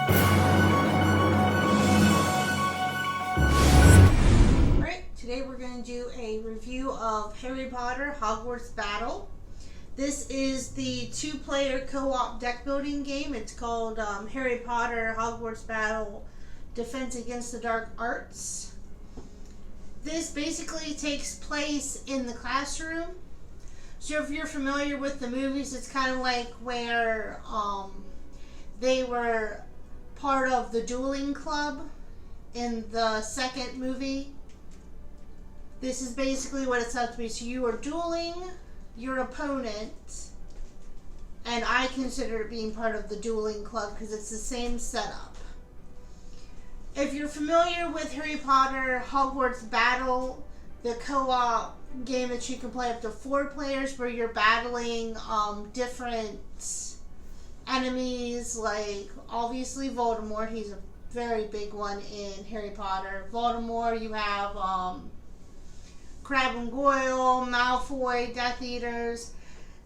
Alright, today we're going to do a review of Harry Potter Hogwarts Battle. This is the two-player co-op deck building game. It's called Harry Potter Hogwarts Battle Defense Against the Dark Arts. This basically takes place in the classroom. So if you're familiar with the movies, it's kind of like where they were part of the dueling club in the second movie. This is basically what it's up to be. So you are dueling your opponent, and I consider it being part of the dueling club because it's the same setup. If you're familiar with Harry Potter Hogwarts Battle, the co-op game that you can play up to 4 players where you're battling different enemies, like obviously Voldemort. He's a very big one in Harry Potter. Voldemort, you have Crabbe and Goyle, Malfoy, Death Eaters.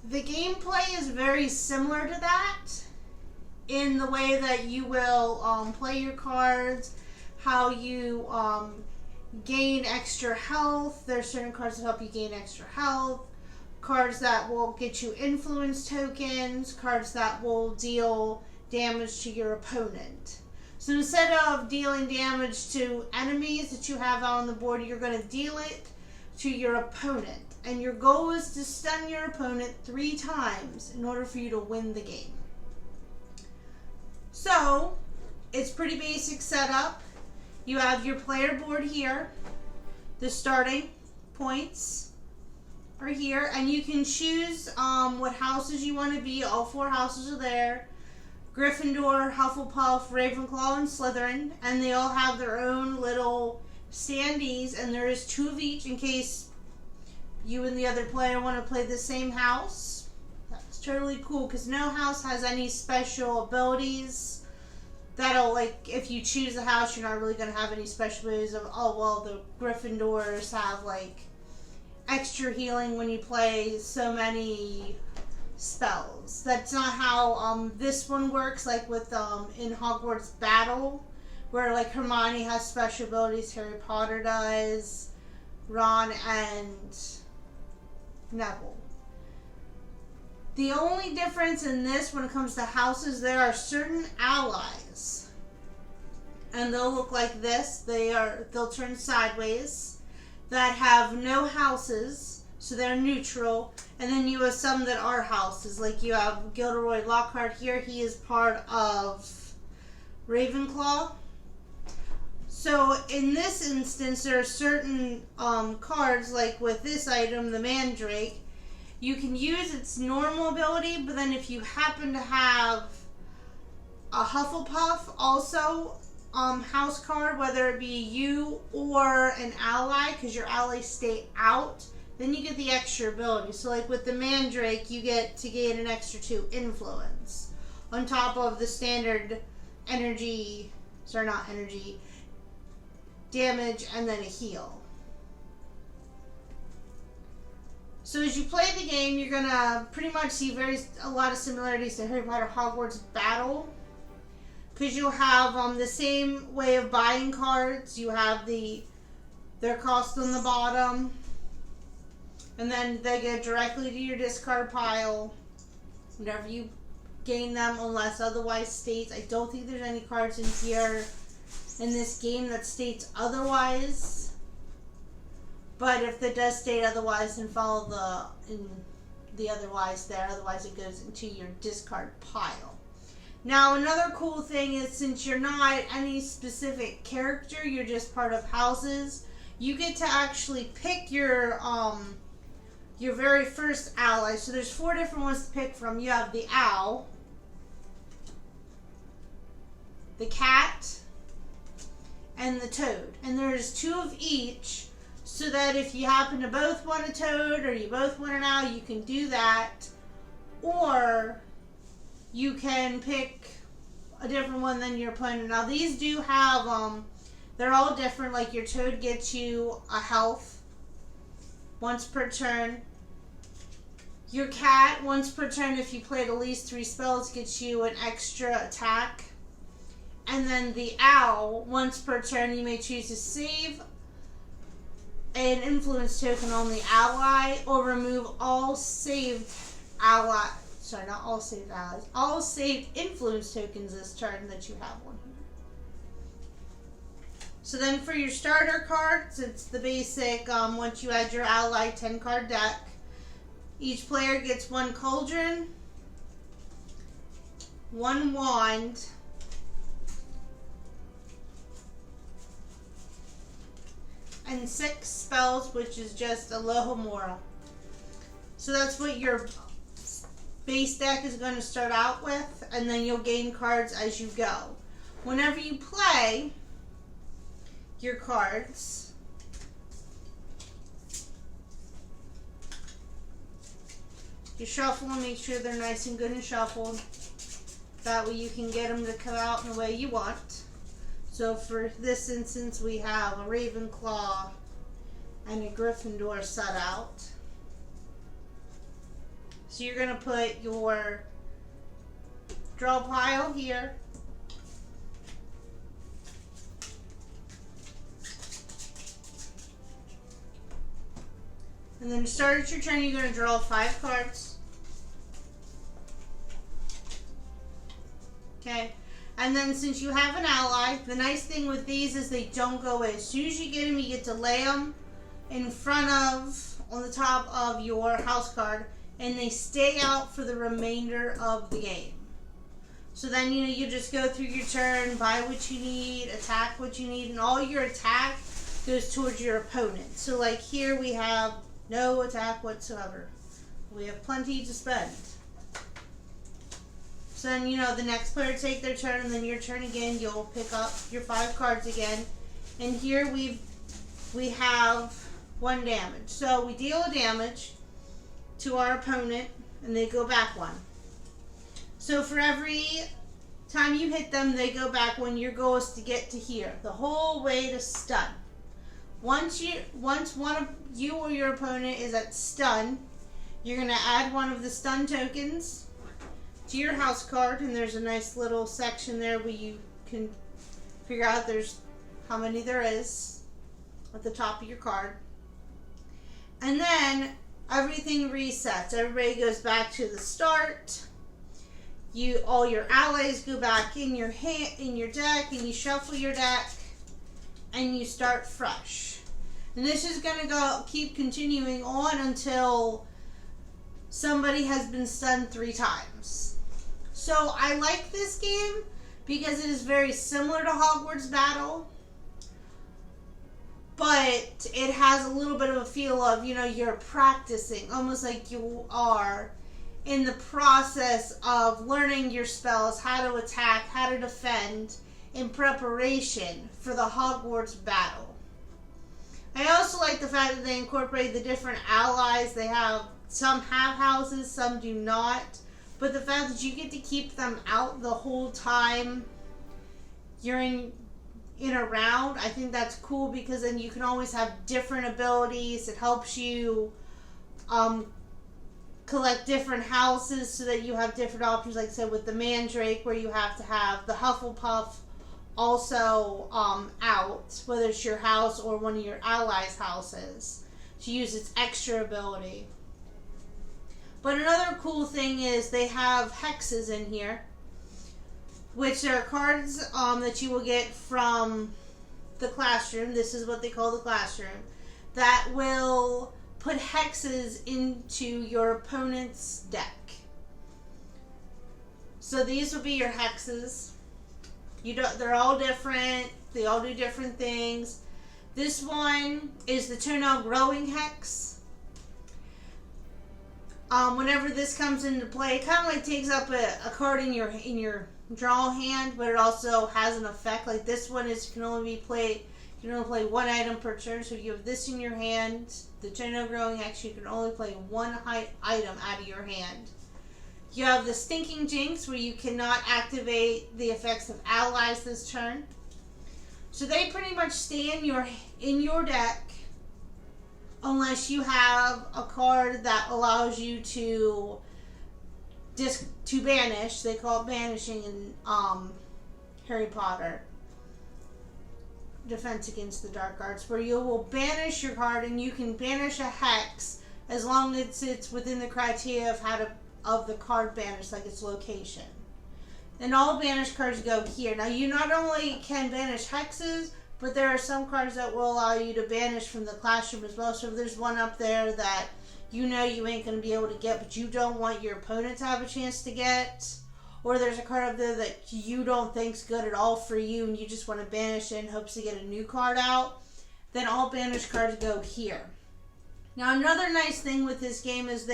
The gameplay is very similar to that in the way that you will play your cards, how you gain extra health. There's certain cards that help you gain extra health, cards that will get you influence tokens, cards that will deal damage to your opponent. So instead of dealing damage to enemies that you have out on the board, you're going to deal it to your opponent. And your goal is to stun your opponent 3 times in order for you to win the game. So, it's pretty basic setup. You have your player board here. The starting points are here. And you can choose what houses you want to be. All 4 houses are there. Gryffindor, Hufflepuff, Ravenclaw, and Slytherin. And they all have their own little standees, and there is 2 of each in case you and the other player want to play the same house. That's totally cool because no house has any special abilities that'll, like, if you choose a house, you're not really going to have any special abilities of, oh, well, the Gryffindors have, like, extra healing when you play so many spells. That's not how this one works, like with in Hogwarts Battle, where like Hermione has special abilities, Harry Potter does, Ron and Neville. The only difference in this when it comes to houses, there are certain allies, and they'll look like this. They'll turn sideways, that have no houses, so they're neutral. And then you have some that are houses, like you have Gilderoy Lockhart here. He is part of Ravenclaw. So in this instance, there are certain cards, like with this item, the Mandrake, you can use its normal ability, but then if you happen to have a Hufflepuff also house card, whether it be you or an ally, because your allies stay out, then you get the extra ability. So like with the Mandrake, you get to gain an extra 2 influence on top of the standard damage, and then a heal. So as you play the game, you're gonna pretty much see a lot of similarities to Harry Potter Hogwarts Battle, because you'll have the same way of buying cards. You have their cost on the bottom, and then they go directly to your discard pile whenever you gain them, unless otherwise states. I don't think there's any cards in here in this game that states otherwise, but if it does state otherwise, then follow the otherwise there. Otherwise it goes into your discard pile. Now another cool thing is, since you're not any specific character, you're just part of houses, you get to actually pick your very first ally. So there's 4 different ones to pick from. You have the owl, the cat, and the toad. And there's 2 of each, so that if you happen to both want a toad or you both want an owl, you can do that. Or you can pick a different one than your opponent. Now these do have, they're all different. Like your toad gets you a health once per turn. Your cat, once per turn, if you played at least 3 spells, gets you an extra attack. And then the owl, once per turn, you may choose to save an influence token on the ally or remove all saved ally. Sorry, not all saved allies. All saved influence tokens this turn that you have on here. So then for your starter cards, it's the basic, once you add your ally 10 card deck, each player gets 1 cauldron, 1 wand, and 6 spells, which is just Alohomora. So that's what your base deck is going to start out with, and then you'll gain cards as you go. Whenever you play your cards, you shuffle and make sure they're nice and good and shuffled. That way you can get them to come out in the way you want. So for this instance, we have a Ravenclaw and a Gryffindor set out. So you're going to put your draw pile here. And then to start your turn, you're going to draw 5 cards. Okay. And then since you have an ally, the nice thing with these is they don't go away. As soon as you get them, you get to lay them in front of, on the top of your house card, and they stay out for the remainder of the game. So then, you just go through your turn, buy what you need, attack what you need, and all your attack goes towards your opponent. So like here we have no attack whatsoever. We have plenty to spend. So then, the next player take their turn, and then your turn again. You'll pick up your 5 cards again. And here we have 1 damage. So we deal a damage to our opponent, and they go back 1. So for every time you hit them, they go back 1. Your goal is to get to here, the whole way to stun. Once one of you or your opponent is at stun, you're going to add 1 of the stun tokens to your house card, and there's a nice little section there where you can figure out how many there is at the top of your card. And then everything resets. Everybody goes back to the start. All your allies go back in your deck, and you shuffle your deck, and you start fresh. And this is going to keep continuing on until somebody has been stunned 3 times. So I like this game because it is very similar to Hogwarts Battle, but it has a little bit of a feel of, you're practicing, almost like you are in the process of learning your spells, how to attack, how to defend, in preparation for the Hogwarts Battle. I also like the fact that they incorporate the different allies. Some have houses, some do not. But the fact that you get to keep them out the whole time you're in a round, I think that's cool, because then you can always have different abilities. It helps you collect different houses so that you have different options, like I said, with the Mandrake, where you have to have the Hufflepuff also out, whether it's your house or one of your allies' houses, to use its extra ability. But another cool thing is they have hexes in here, which are cards that you will get from the classroom. This is what they call the classroom, that will put hexes into your opponent's deck. So these will be your hexes. They're all different. They all do different things. This one is the toenail growing hex. Whenever this comes into play, it kind of like takes up a card in your draw hand, but it also has an effect. Like this one is you can only play 1 item per turn. So if you have this in your hand, the toenail growing hex, you can only play 1 item out of your hand. You have the Stinking Jinx, where you cannot activate the effects of allies this turn. So they pretty much stay in your deck unless you have a card that allows you to banish. They call it banishing in Harry Potter Defense Against the Dark Arts, where you will banish your card, and you can banish a hex as long as it's within the criteria of the card banished, like its location. And all banished cards go here. Now, you not only can banish hexes, but there are some cards that will allow you to banish from the classroom as well. So if there's one up there that you know you ain't going to be able to get, but you don't want your opponent to have a chance to get, or there's a card up there that you don't think's good at all for you and you just want to banish it in hopes to get a new card out, then all banished cards go here. Now, another nice thing with this game is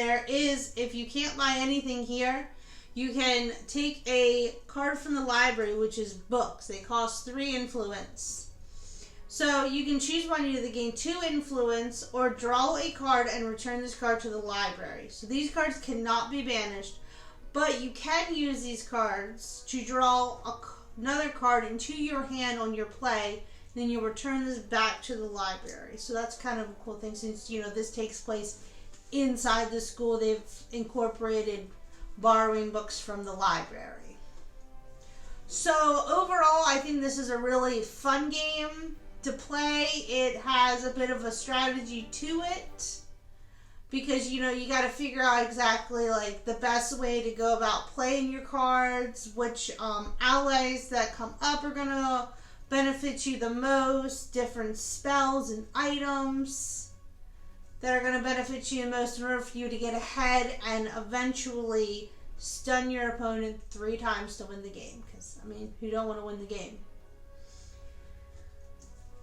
if you can't buy anything here, you can take a card from the library, which is books. They cost 3 influence. So you can choose one, either gain 2 influence or draw a card and return this card to the library. So these cards cannot be banished, but you can use these cards to draw another card into your hand on your play. Then you return this back to the library. So that's kind of a cool thing, since this takes place inside the school. They've incorporated borrowing books from the library. So overall, I think this is a really fun game to play. It has a bit of a strategy to it, because you got to figure out exactly like the best way to go about playing your cards, which allies that come up are going to benefit you the most, different spells and items that are going to benefit you the most in order for you to get ahead and eventually stun your opponent 3 times to win the game. Because, who don't want to win the game?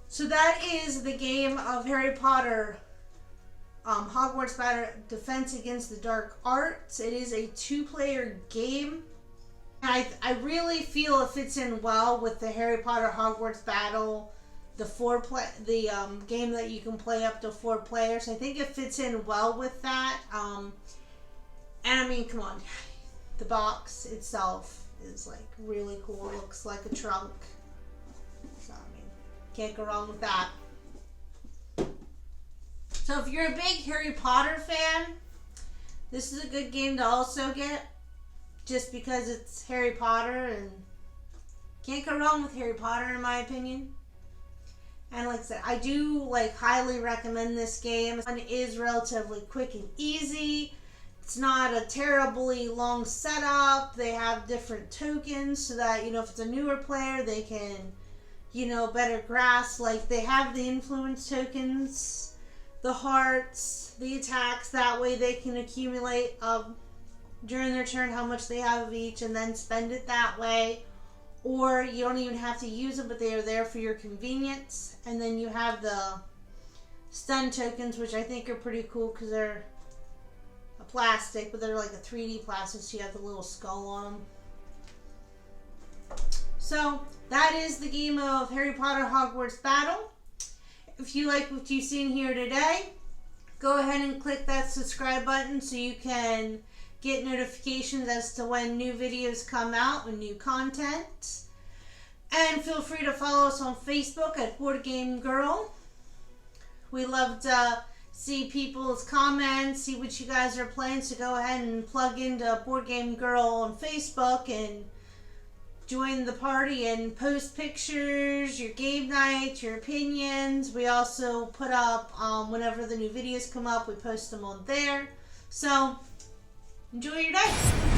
So that is the game of Harry Potter Hogwarts Battle Defense Against the Dark Arts. It is a 2-player game. I really feel it fits in well with the Harry Potter Hogwarts Battle, the game that you can play up to 4 players. I think it fits in well with that. And come on, the box itself is like really cool. It looks like a trunk. So can't go wrong with that. So if you're a big Harry Potter fan, this is a good game to also get, just because it's Harry Potter, and can't go wrong with Harry Potter in my opinion. And like I said, I do highly recommend this game. It is relatively quick and easy. It's not a terribly long setup. They have different tokens so that, if it's a newer player, they can, better grasp. They have the influence tokens, the hearts, the attacks. That way they can accumulate during their turn how much they have of each and then spend it that way. Or you don't even have to use them, but they are there for your convenience. And then you have the stun tokens, which I think are pretty cool because they're a plastic, but they're like a 3D plastic, so you have the little skull on them. So that is the game of Harry Potter Hogwarts Battle. If you like what you've seen here today, go ahead and click that subscribe button so you can get notifications as to when new videos come out and new content. And feel free to follow us on Facebook at Board Game Girl. We love to see people's comments, see what you guys are playing, so go ahead and plug into Board Game Girl on Facebook and join the party and post pictures, your game nights, your opinions. We also put up, whenever the new videos come up, we post them on there. So enjoy your day.